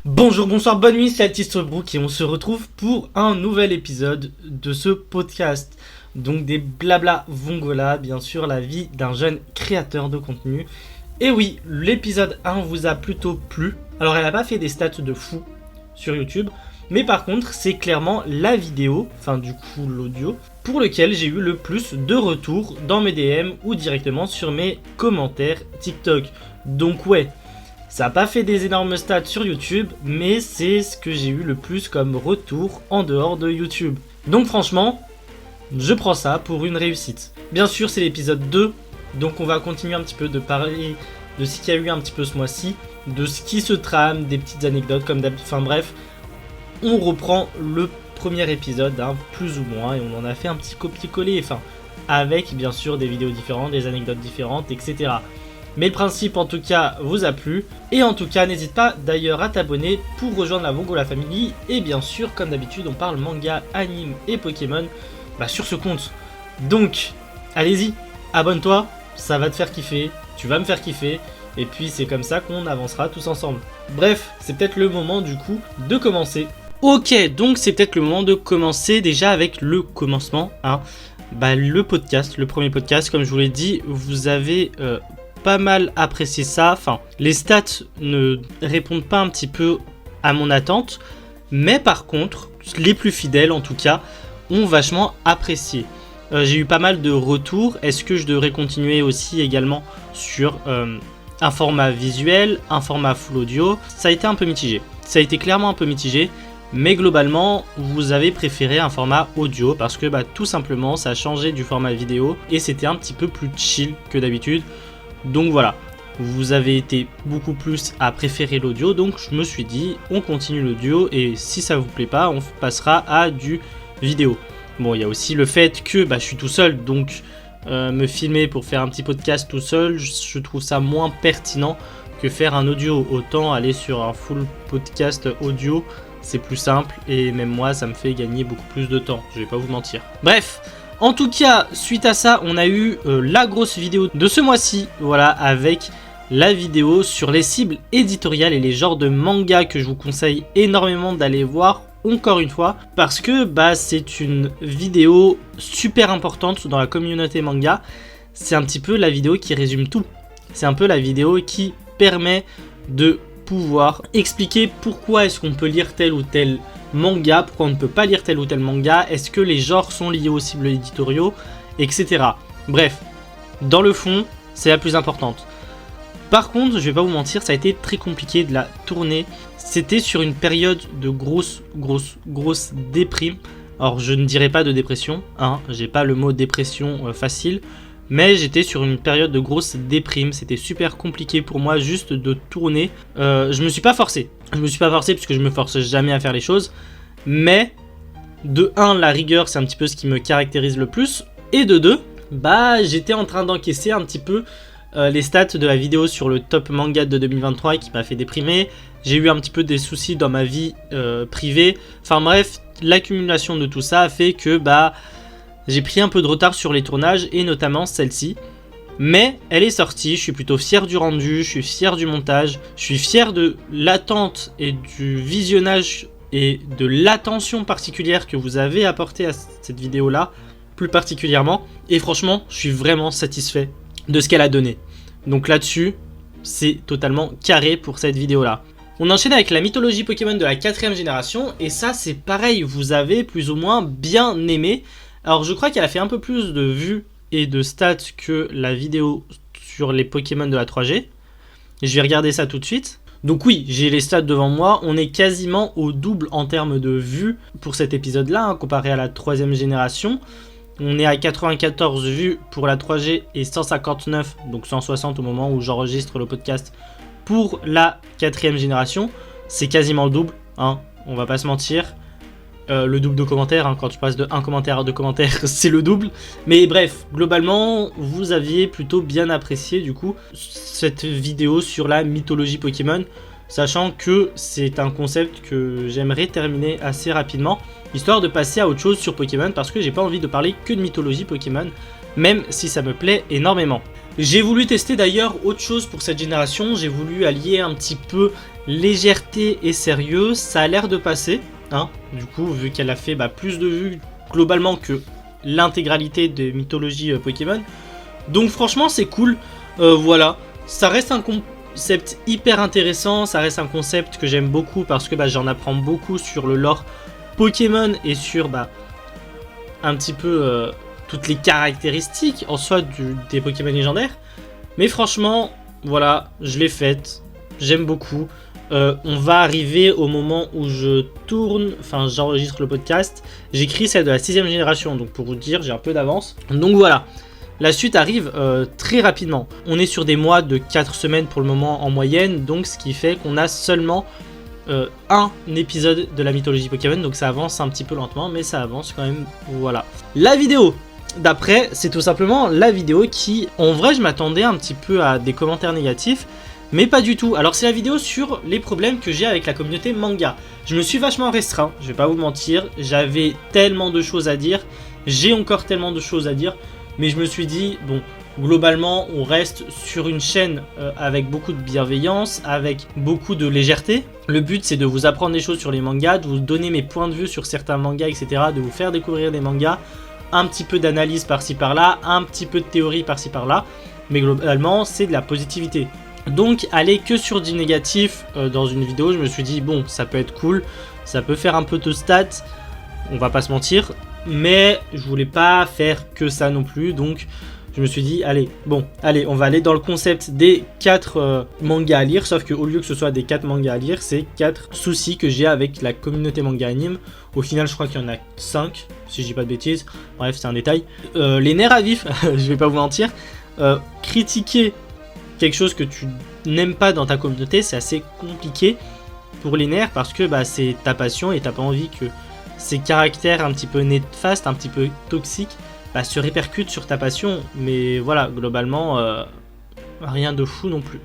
Bonjour, bonsoir, bonne nuit, c'est Altistrobrooke et on se retrouve pour un nouvel épisode de ce podcast. Donc des blabla vongola, bien sûr, la vie d'un jeune créateur de contenu. Et oui, l'épisode 1 vous a plutôt plu. Alors elle n'a pas fait des stats de fou sur YouTube, mais par contre c'est clairement la vidéo, enfin du coup l'audio, pour lequel j'ai eu le plus de retours dans mes DM ou directement sur mes commentaires TikTok. Donc ouais, ça n'a pas fait des énormes stats sur YouTube, mais c'est ce que j'ai eu le plus comme retour en dehors de YouTube. Donc franchement, je prends ça pour une réussite. Bien sûr, c'est l'épisode 2, donc on va continuer un petit peu de parler de ce qu'il y a eu un petit peu ce mois-ci, de ce qui se trame, des petites anecdotes comme d'habitude, enfin bref, on reprend le premier épisode, hein, plus ou moins, et on en a fait un petit copier-coller, enfin, avec bien sûr des vidéos différentes, des anecdotes différentes, etc. Mais le principe en tout cas vous a plu. Et en tout cas n'hésite pas d'ailleurs à t'abonner pour rejoindre la Vongola Family. Et bien sûr comme d'habitude on parle manga, anime et Pokémon sur ce compte. Donc allez-y, abonne-toi, ça va te faire kiffer, tu vas me faire kiffer. Et puis c'est comme ça qu'on avancera tous ensemble. Bref, c'est peut-être le moment du coup de commencer. Ok, donc c'est peut-être le moment de commencer déjà avec le commencement. Hein. Le podcast, le premier podcast, comme je vous l'ai dit, vous avez... pas mal apprécié ça, enfin les stats ne répondent pas un petit peu à mon attente, mais par contre les plus fidèles en tout cas ont vachement apprécié. J'ai eu pas mal de retours. Est-ce que je devrais continuer aussi également sur un format visuel, un format full audio? Ça a été un peu mitigé, ça a été clairement un peu mitigé, mais globalement vous avez préféré un format audio parce que tout simplement ça a changé du format vidéo et c'était un petit peu plus chill que d'habitude. Donc voilà, vous avez été beaucoup plus à préférer l'audio, donc je me suis dit on continue l'audio et si ça vous plaît pas on passera à du vidéo. Bon, il y a aussi le fait que je suis tout seul, donc me filmer pour faire un petit podcast tout seul, je trouve ça moins pertinent que faire un audio. Autant aller sur un full podcast audio, c'est plus simple et même moi ça me fait gagner beaucoup plus de temps, je vais pas vous mentir. Bref, en tout cas, suite à ça, on a eu la grosse vidéo de ce mois-ci, voilà, avec la vidéo sur les cibles éditoriales et les genres de manga que je vous conseille énormément d'aller voir, encore une fois, parce que c'est une vidéo super importante dans la communauté manga. C'est un petit peu la vidéo qui résume tout. C'est un peu la vidéo qui permet de pouvoir expliquer pourquoi est-ce qu'on peut lire tel ou tel manga, pourquoi on ne peut pas lire tel ou tel manga, est-ce que les genres sont liés aux cibles éditoriaux, etc. Bref, dans le fond, c'est la plus importante. Par contre, je vais pas vous mentir, ça a été très compliqué de la tourner. C'était sur une période de grosse déprime. Alors, je ne dirais pas de dépression, hein, j'ai pas le mot dépression facile, mais j'étais sur une période de grosse déprime. C'était super compliqué pour moi juste de tourner. Je me suis pas forcé. Puisque je me force jamais à faire les choses. Mais de 1, la rigueur, c'est un petit peu ce qui me caractérise le plus. Et de 2, j'étais en train d'encaisser un petit peu les stats de la vidéo sur le top manga de 2023 qui m'a fait déprimer. J'ai eu un petit peu des soucis dans ma vie privée. Enfin bref, l'accumulation de tout ça a fait que j'ai pris un peu de retard sur les tournages et notamment celle-ci. Mais elle est sortie, je suis plutôt fier du rendu, je suis fier du montage, je suis fier de l'attente et du visionnage et de l'attention particulière que vous avez apporté à cette vidéo-là, plus particulièrement. Et franchement, je suis vraiment satisfait de ce qu'elle a donné. Donc là-dessus, c'est totalement carré pour cette vidéo-là. On enchaîne avec la mythologie Pokémon de la 4ème génération, et ça c'est pareil, vous avez plus ou moins bien aimé. Alors je crois qu'elle a fait un peu plus de vues et de stats que la vidéo sur les Pokémon de la 3G. Je vais regarder ça tout de suite. Donc oui, j'ai les stats devant moi, on est quasiment au double en termes de vues pour cet épisode-là, hein, comparé à la 3ème génération. On est à 94 vues pour la 3G et 159, donc 160 au moment où j'enregistre le podcast pour la 4ème génération. C'est quasiment le double, hein, on va pas se mentir. Le double de commentaires, hein, quand tu passes de 1 commentaire à 2 commentaires, c'est le double. Mais bref, globalement, vous aviez plutôt bien apprécié du coup cette vidéo sur la mythologie Pokémon, sachant que c'est un concept que j'aimerais terminer assez rapidement, histoire de passer à autre chose sur Pokémon, parce que j'ai pas envie de parler que de mythologie Pokémon, même si ça me plaît énormément. J'ai voulu tester d'ailleurs autre chose pour cette génération, j'ai voulu allier un petit peu légèreté et sérieux, ça a l'air de passer, hein, du coup vu qu'elle a fait plus de vues globalement que l'intégralité des mythologies Pokémon. Donc franchement c'est cool, voilà, ça reste un concept hyper intéressant, ça reste un concept que j'aime beaucoup parce que j'en apprends beaucoup sur le lore Pokémon et sur un petit peu toutes les caractéristiques en soi des Pokémon légendaires. Mais franchement, voilà, je l'ai faite, j'aime beaucoup. On va arriver au moment où j'enregistre le podcast. J'écris celle de la 6ème génération, donc pour vous dire, j'ai un peu d'avance. Donc voilà, la suite arrive très rapidement. On est sur des mois de 4 semaines pour le moment en moyenne, donc ce qui fait qu'on a seulement un épisode de la mythologie Pokémon, donc ça avance un petit peu lentement, mais ça avance quand même, voilà. La vidéo d'après, c'est tout simplement la vidéo qui, en vrai, je m'attendais un petit peu à des commentaires négatifs, mais pas du tout. Alors c'est la vidéo sur les problèmes que j'ai avec la communauté manga. Je me suis vachement restreint, je vais pas vous mentir, j'avais tellement de choses à dire, j'ai encore tellement de choses à dire, mais je me suis dit, bon, globalement, on reste sur une chaîne avec beaucoup de bienveillance, avec beaucoup de légèreté. Le but, c'est de vous apprendre des choses sur les mangas, de vous donner mes points de vue sur certains mangas, etc., de vous faire découvrir des mangas, un petit peu d'analyse par-ci par-là, un petit peu de théorie par-ci par-là, mais globalement, c'est de la positivité. Donc, aller que sur du négatif dans une vidéo, je me suis dit, bon, ça peut être cool, ça peut faire un peu de stats, on va pas se mentir, mais je voulais pas faire que ça non plus, donc je me suis dit, allez, on va aller dans le concept des 4 mangas à lire, sauf qu'au lieu que ce soit des 4 mangas à lire, c'est 4 soucis que j'ai avec la communauté manga anime. Au final, je crois qu'il y en a 5, si je dis pas de bêtises, bref, c'est un détail. Les nerfs à vif, je vais pas vous mentir, critiquer quelque chose que tu n'aimes pas dans ta communauté, c'est assez compliqué pour les nerfs, parce que c'est ta passion et t'as pas envie que ces caractères un petit peu néfastes, un petit peu toxiques, se répercute sur ta passion, mais voilà, globalement, rien de fou non plus.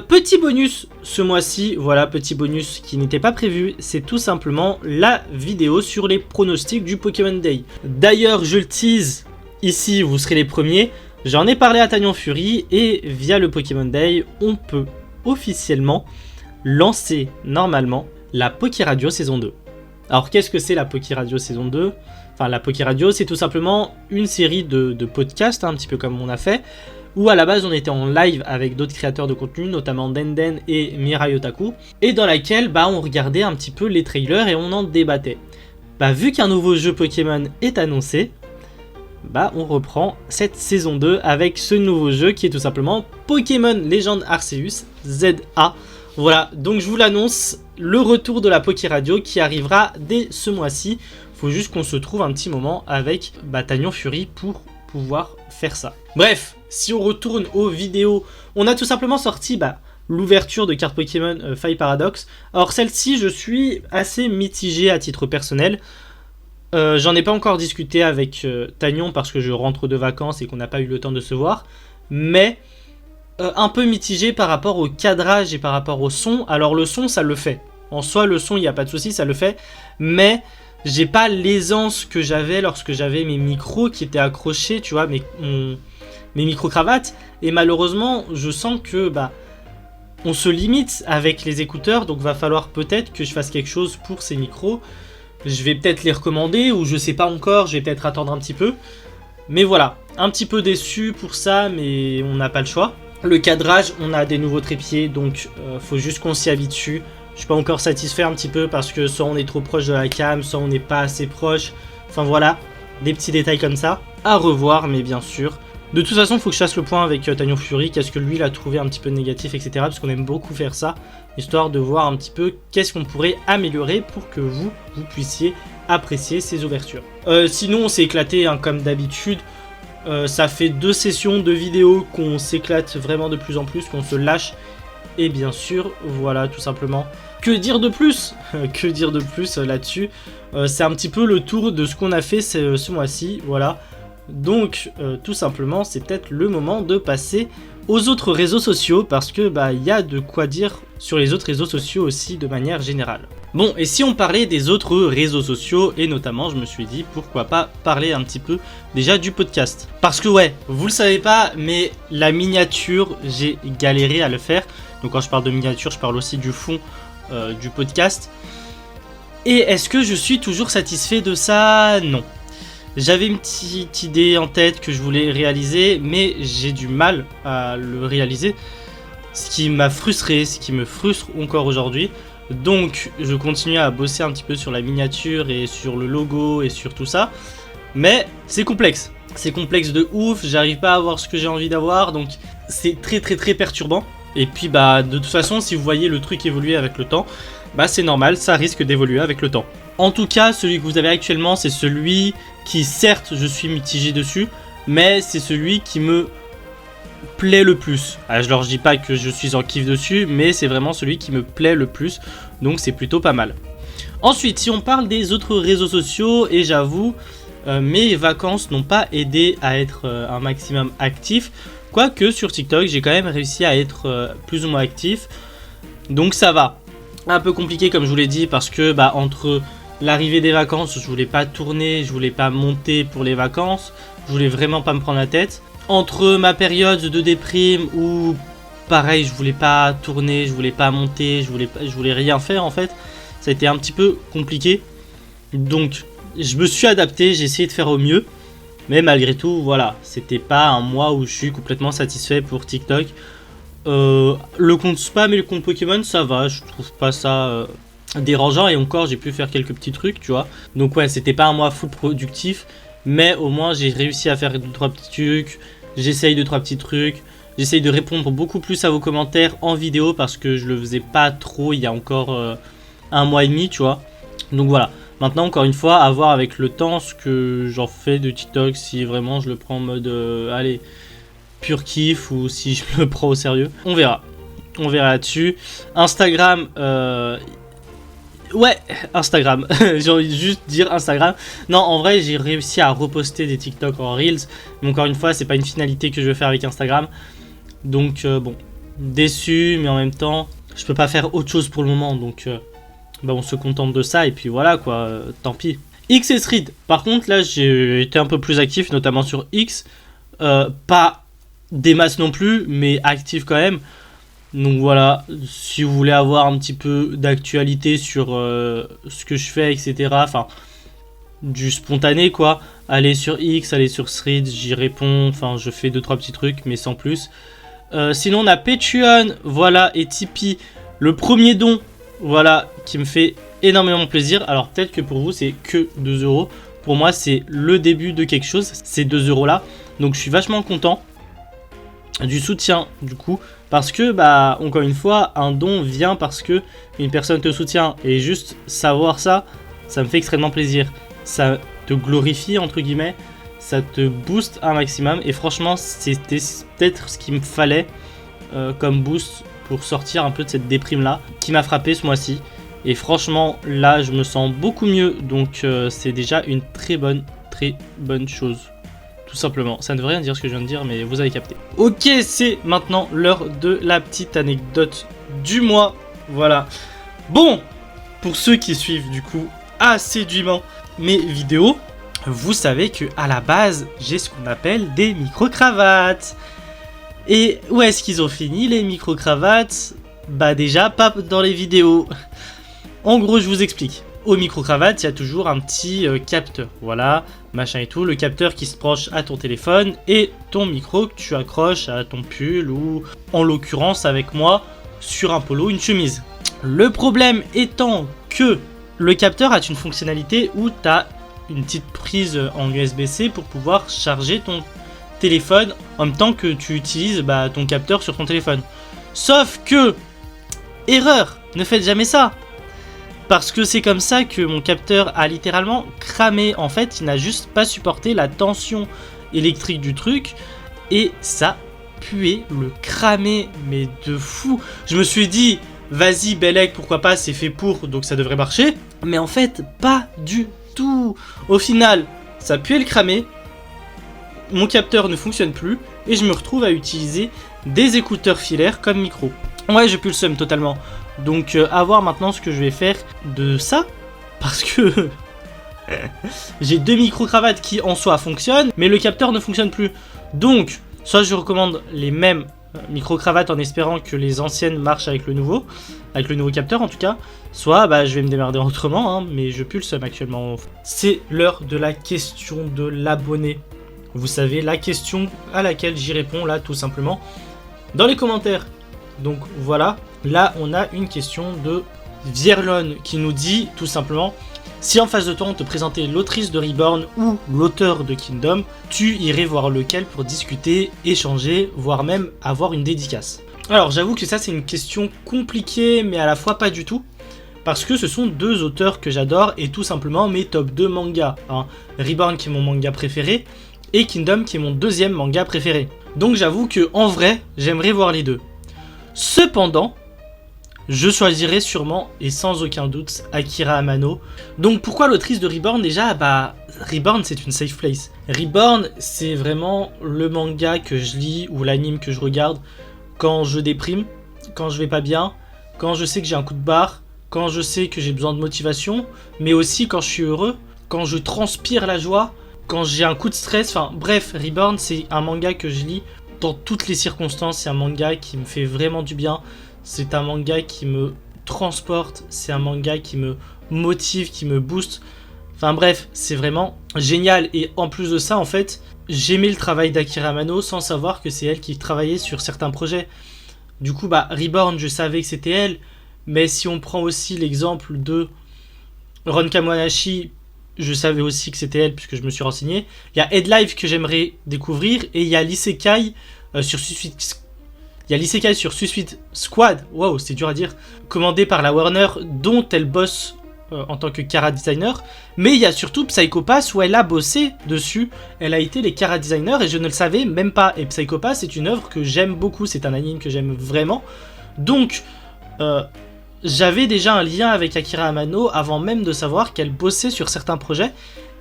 Petit bonus ce mois-ci, voilà, petit bonus qui n'était pas prévu, c'est tout simplement la vidéo sur les pronostics du Pokémon Day. D'ailleurs, je le tease, ici, vous serez les premiers, j'en ai parlé à Tagnon Fury, et via le Pokémon Day, on peut officiellement lancer, normalement, la Pokéradio saison 2. Alors, qu'est-ce que c'est la Pokéradio saison 2 ? Enfin, la Pokéradio, c'est tout simplement une série de podcasts, un petit peu comme on a fait, où à la base on était en live avec d'autres créateurs de contenu, notamment Denden et Mirai Otaku, et dans laquelle on regardait un petit peu les trailers et on en débattait. Vu qu'un nouveau jeu Pokémon est annoncé, on reprend cette saison 2 avec ce nouveau jeu qui est tout simplement Pokémon Legend Arceus ZA. Voilà, donc je vous l'annonce, le retour de la Pokéradio qui arrivera dès ce mois-ci. Faut juste qu'on se trouve un petit moment avec Tagnon Fury pour pouvoir faire ça. Bref, si on retourne aux vidéos, on a tout simplement sorti l'ouverture de cartes Pokémon Fire Paradox. Alors celle-ci, je suis assez mitigé à titre personnel. J'en ai pas encore discuté avec Tagnon parce que je rentre de vacances et qu'on n'a pas eu le temps de se voir. Mais un peu mitigé par rapport au cadrage et par rapport au son. Alors le son, ça le fait. En soi, le son, il n'y a pas de souci, ça le fait. Mais j'ai pas l'aisance que j'avais lorsque j'avais mes micros qui étaient accrochés, tu vois, mes micro-cravates. Et malheureusement, je sens que on se limite avec les écouteurs, donc va falloir peut-être que je fasse quelque chose pour ces micros. Je vais peut-être les recommander, ou je sais pas encore, je vais peut-être attendre un petit peu. Mais voilà, un petit peu déçu pour ça, mais on n'a pas le choix. Le cadrage, on a des nouveaux trépieds, donc faut juste qu'on s'y habitue. Je suis pas encore satisfait un petit peu parce que soit on est trop proche de la cam, soit on n'est pas assez proche. Enfin voilà, des petits détails comme ça. À revoir, mais bien sûr. De toute façon, il faut que je fasse le point avec Tagnon Fury. Qu'est-ce que lui, il a trouvé un petit peu négatif, etc. Parce qu'on aime beaucoup faire ça. Histoire de voir un petit peu qu'est-ce qu'on pourrait améliorer pour que vous puissiez apprécier ces ouvertures. Sinon, on s'est éclaté comme d'habitude. Ça fait 2 sessions de vidéos qu'on s'éclate vraiment de plus en plus, qu'on se lâche. Et bien sûr, voilà, tout simplement. Que dire de plus? Que dire de plus là-dessus? C'est un petit peu le tour de ce qu'on a fait ce mois-ci, voilà. Donc, tout simplement, c'est peut-être le moment de passer aux autres réseaux sociaux parce que y a de quoi dire sur les autres réseaux sociaux aussi de manière générale. Bon, et si on parlait des autres réseaux sociaux, et notamment je me suis dit pourquoi pas parler un petit peu déjà du podcast. Parce que ouais, vous le savez pas, mais la miniature, j'ai galéré à le faire. Donc quand je parle de miniature, je parle aussi du fond du podcast. Et est-ce que je suis toujours satisfait de ça? Non. J'avais une petite idée en tête que je voulais réaliser, mais j'ai du mal à le réaliser. Ce qui m'a frustré, ce qui me frustre encore aujourd'hui. Donc je continue à bosser un petit peu sur la miniature et sur le logo et sur tout ça. Mais c'est complexe. C'est complexe de ouf, j'arrive pas à avoir ce que j'ai envie d'avoir, donc c'est très perturbant. Et puis bah de toute façon, si vous voyez le truc évoluer avec le temps, bah c'est normal, ça risque d'évoluer avec le temps. En tout cas, celui que vous avez actuellement, c'est celui qui, certes, je suis mitigé dessus, mais c'est celui qui me plaît le plus. Alors, je leur dis pas que je suis en kiff dessus, mais c'est vraiment celui qui me plaît le plus, donc c'est plutôt pas mal. Ensuite, si on parle des autres réseaux sociaux, et j'avoue, mes vacances n'ont pas aidé à être un maximum actif, quoique sur TikTok, j'ai quand même réussi à être plus ou moins actif, donc ça va. Un peu compliqué comme je vous l'ai dit, parce que bah, entre l'arrivée des vacances, je voulais pas tourner, je voulais pas monter pour les vacances, je voulais vraiment pas me prendre la tête. Entre ma période de déprime où pareil, je voulais pas tourner, je voulais pas monter, je voulais rien faire en fait, ça a été un petit peu compliqué. Donc je me suis adapté, j'ai essayé de faire au mieux, mais malgré tout, voilà, c'était pas un mois où je suis complètement satisfait pour TikTok. Le compte spam et le compte Pokémon, ça va, je trouve pas ça dérangeant, et encore j'ai pu faire quelques petits trucs, tu vois. Donc ouais, c'était pas un mois full productif, mais au moins j'ai réussi à faire 2-3 petits trucs, j'essaye 2-3 petits trucs, j'essaye de répondre beaucoup plus à vos commentaires en vidéo parce que je le faisais pas trop il y a encore un mois et demi, tu vois. Donc voilà, maintenant encore une fois, à voir avec le temps ce que j'en fais de TikTok, si vraiment je le prends en mode allez, pur kiff, ou si je me prends au sérieux. On verra là-dessus. Instagram, ouais, Instagram. J'ai envie de juste dire Instagram. Non, en vrai, j'ai réussi à reposter des TikTok en Reels. Mais encore une fois, c'est pas une finalité que je veux faire avec Instagram. Donc, bon, déçu, mais en même temps, je peux pas faire autre chose pour le moment. Donc, bah, on se contente de ça. Et puis voilà, quoi, tant pis. X et Thread. Par contre, là, j'ai été un peu plus actif, notamment sur X. Pas des masses non plus, mais actif quand même. Donc voilà, si vous voulez avoir un petit peu d'actualité sur ce que je fais, etc. Enfin, du spontané quoi. Allez sur X, allez sur Threads, j'y réponds. Enfin, je fais 2-3 petits trucs, mais sans plus. Sinon, on a Patreon, voilà, et Tipeee. Le premier don, voilà, qui me fait énormément plaisir. Alors peut-être que pour vous, c'est que 2 euros. Pour moi, c'est le début de quelque chose, ces 2 euros là. Donc je suis vachement content du soutien du coup, parce que bah encore une fois, un don vient parce que une personne te soutient, et juste savoir ça, ça me fait extrêmement plaisir. Ça te glorifie entre guillemets, ça te booste un maximum, et franchement c'était peut-être ce qu'il me fallait comme boost pour sortir un peu de cette déprime là qui m'a frappé ce mois-ci. Et franchement là je me sens beaucoup mieux, donc c'est déjà une très bonne chose. Tout simplement, ça ne veut rien dire ce que je viens de dire, mais vous avez capté. Ok, c'est maintenant l'heure de la petite anecdote du mois. Voilà. Bon, pour ceux qui suivent du coup assidûment mes vidéos, vous savez que à la base, j'ai ce qu'on appelle des micro-cravates. Et où est-ce qu'ils ont fini les micro-cravates? Bah déjà, pas dans les vidéos. En gros, je vous explique. Au micro-cravate, il y a toujours un petit capteur, voilà, machin et tout, le capteur qui se branche à ton téléphone et ton micro que tu accroches à ton pull ou, en l'occurrence avec moi, sur un polo, une chemise. Le problème étant que le capteur a une fonctionnalité où tu as une petite prise en USB-C pour pouvoir charger ton téléphone en même temps que tu utilises ton capteur sur ton téléphone. Sauf que, erreur, ne faites jamais ça! Parce que c'est comme ça que mon capteur a littéralement cramé. En fait, il n'a juste pas supporté la tension électrique du truc. Et ça puait le cramer, mais de fou. Je me suis dit, vas-y Bellec, pourquoi pas, c'est fait pour, donc ça devrait marcher. Mais en fait, pas du tout. Au final, ça puait le cramer. Mon capteur ne fonctionne plus. Et je me retrouve à utiliser des écouteurs filaires comme micro. Ouais, j'ai plus le seum totalement. Donc à voir maintenant ce que je vais faire de ça. Parce que j'ai 2 micro-cravates qui en soi fonctionnent, mais le capteur ne fonctionne plus. Donc, soit je recommande les mêmes micro-cravates en espérant que les anciennes marchent avec le nouveau capteur en tout cas, soit bah, je vais me démerder autrement, hein, mais je pue le seum actuellement. C'est l'heure de la question de l'abonné. Vous savez, la question à laquelle j'y réponds là tout simplement dans les commentaires. Donc voilà, là on a une question de Vierlon qui nous dit tout simplement: si en face de toi on te présentait l'autrice de Reborn ou l'auteur de Kingdom, tu irais voir lequel pour discuter, échanger, voire même avoir une dédicace? Alors j'avoue que ça c'est une question compliquée mais à la fois pas du tout, parce que ce sont 2 auteurs que j'adore et tout simplement mes top 2 mangas, hein. Reborn qui est mon manga préféré et Kingdom qui est mon 2e manga préféré. Donc j'avoue que en vrai j'aimerais voir les 2. Cependant, je choisirais sûrement et sans aucun doute Akira Amano. Donc pourquoi l'autrice de Reborn? Déjà, bah Reborn c'est une safe place. Reborn c'est vraiment le manga que je lis ou l'anime que je regarde quand je déprime, quand je vais pas bien, quand je sais que j'ai un coup de barre, quand je sais que j'ai besoin de motivation, mais aussi quand je suis heureux, quand je transpire la joie, quand j'ai un coup de stress. Enfin bref, Reborn c'est un manga que je lis dans toutes les circonstances. C'est un manga qui me fait vraiment du bien. C'est un manga qui me transporte, c'est un manga qui me motive, qui me booste. Enfin bref, c'est vraiment génial. Et en plus de ça, en fait, j'aimais le travail d'Akira Amano sans savoir que c'est elle qui travaillait sur certains projets. Du coup, bah Reborn, je savais que c'était elle. Mais si on prend aussi l'exemple de Ron Kamoanashi, je savais aussi que c'était elle puisque je me suis renseigné. Il y a Headlife que j'aimerais découvrir et il y a l'Isekai sur Suicide. Il y a l'Isekai sur Suicide Squad, wow, c'est dur à dire, commandé par la Warner, dont elle bosse en tant que Chara designer. Mais il y a surtout Psycho Pass où elle a bossé dessus. Elle a été les Chara designers et je ne le savais même pas. Et Psycho Pass c'est une œuvre que j'aime beaucoup, c'est un anime que j'aime vraiment. Donc, j'avais déjà un lien avec Akira Amano avant même de savoir qu'elle bossait sur certains projets.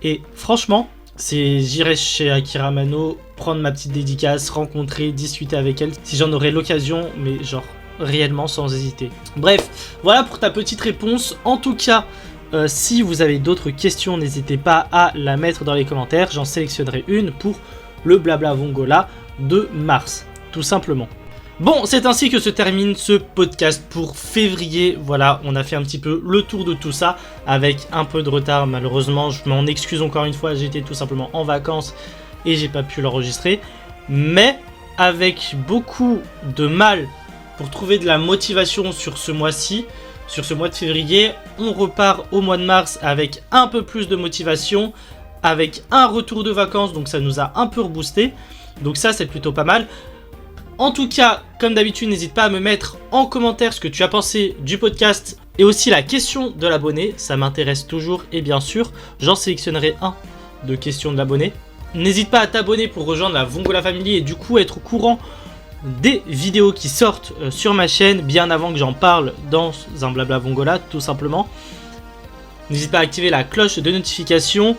Et franchement, j'irai chez Akira Amano, prendre ma petite dédicace, rencontrer, discuter avec elle, si j'en aurais l'occasion, mais genre réellement sans hésiter. Bref, voilà pour ta petite réponse. En tout cas, si vous avez d'autres questions, n'hésitez pas à la mettre dans les commentaires. J'en sélectionnerai une pour le Blabla Vongola de mars, tout simplement. Bon, c'est ainsi que se termine ce podcast pour février. Voilà, on a fait un petit peu le tour de tout ça avec un peu de retard. Malheureusement, je m'en excuse encore une fois, j'étais tout simplement en vacances et j'ai pas pu l'enregistrer. Mais avec beaucoup de mal pour trouver de la motivation sur ce mois-ci, sur ce mois de février, on repart au mois de mars avec un peu plus de motivation, avec un retour de vacances, donc ça nous a un peu reboosté. Donc ça, c'est plutôt pas mal. En tout cas, comme d'habitude, n'hésite pas à me mettre en commentaire ce que tu as pensé du podcast et aussi la question de l'abonné, ça m'intéresse toujours et bien sûr, j'en sélectionnerai un de questions de l'abonné. N'hésite pas à t'abonner pour rejoindre la Vongola Family et du coup être au courant des vidéos qui sortent sur ma chaîne bien avant que j'en parle dans un Blabla Vongola tout simplement. N'hésite pas à activer la cloche de notification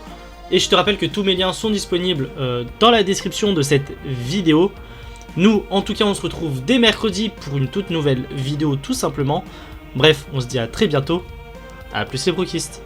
et je te rappelle que tous mes liens sont disponibles dans la description de cette vidéo. Nous, en tout cas, on se retrouve dès mercredi pour une toute nouvelle vidéo tout simplement. Bref, on se dit à très bientôt. A plus les brokistes.